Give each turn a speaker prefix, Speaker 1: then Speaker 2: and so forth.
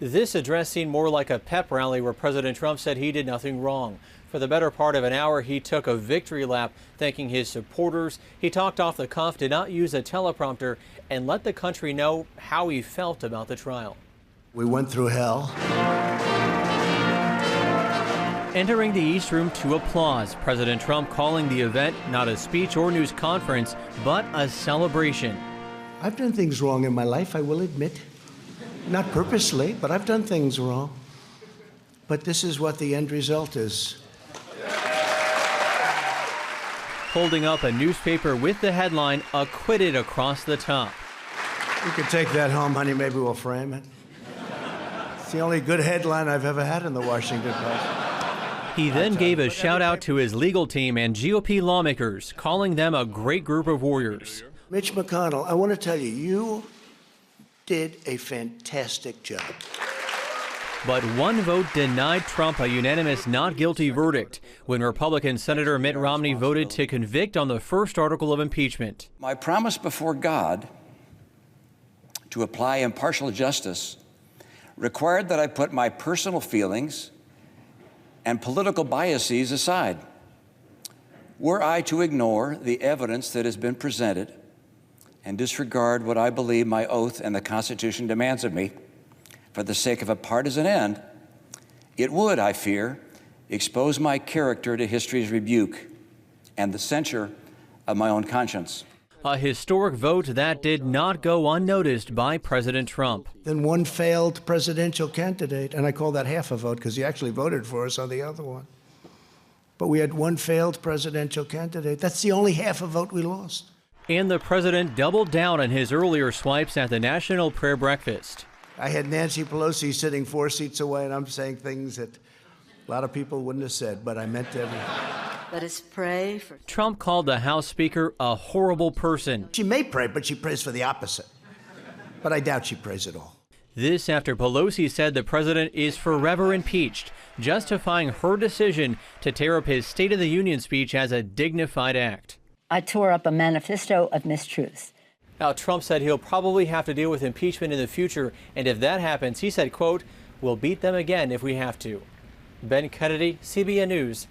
Speaker 1: This address seemed more like a pep rally where President Trump said he did nothing wrong. For the better part of an hour, he took a victory lap, thanking his supporters. He talked off the cuff, did not use a teleprompter, and let the country know how he felt about the trial.
Speaker 2: We went through hell.
Speaker 1: Entering the East Room to applause, President Trump calling the event not a speech or news conference, but a celebration.
Speaker 2: I've done things wrong in my life, I will admit. Not purposely, but I've done things wrong. But this is what the end result is.
Speaker 1: Holding up a newspaper with the headline, "Acquitted" across the top.
Speaker 2: You can take that home, honey, maybe we'll frame it. It's the only good headline I've ever had in the Washington Post.
Speaker 1: He then gave a shout out to his legal team and GOP lawmakers, calling them a great group of warriors.
Speaker 2: Mitch McConnell, I want to tell you, you did a fantastic job.
Speaker 1: But one vote denied Trump a unanimous not guilty verdict when Republican Senator Mitt Romney voted to convict on the first article of impeachment.
Speaker 3: My promise before God to apply impartial justice required that I put my personal feelings and political biases aside. Were I to ignore the evidence that has been presented and disregard what I believe my oath and the Constitution demands of me for the sake of a partisan end, it would, I fear, expose my character to history's rebuke and the censure of my own conscience.
Speaker 1: A historic vote that did not go unnoticed by President Trump.
Speaker 2: Then one failed presidential candidate, and I call that half a vote because he actually voted for us on the other one. But we had one failed presidential candidate. That's the only half a vote we lost.
Speaker 1: And the president doubled down on his earlier swipes at the National Prayer Breakfast.
Speaker 2: I had Nancy Pelosi sitting 4 seats away, and I'm saying things that a lot of people wouldn't have said, but I meant everything.
Speaker 4: Let us pray for...
Speaker 1: Trump called the House Speaker a horrible person.
Speaker 2: She may pray, but she prays for the opposite. But I doubt she prays at all.
Speaker 1: This after Pelosi said the president is forever impeached, justifying her decision to tear up his State of the Union speech as a dignified act.
Speaker 4: I tore up a manifesto of mistruths.
Speaker 1: Now, Trump said he'll probably have to deal with impeachment in the future, and if that happens, he said, quote, "We'll beat them again if we have to." Ben Kennedy, CBN News.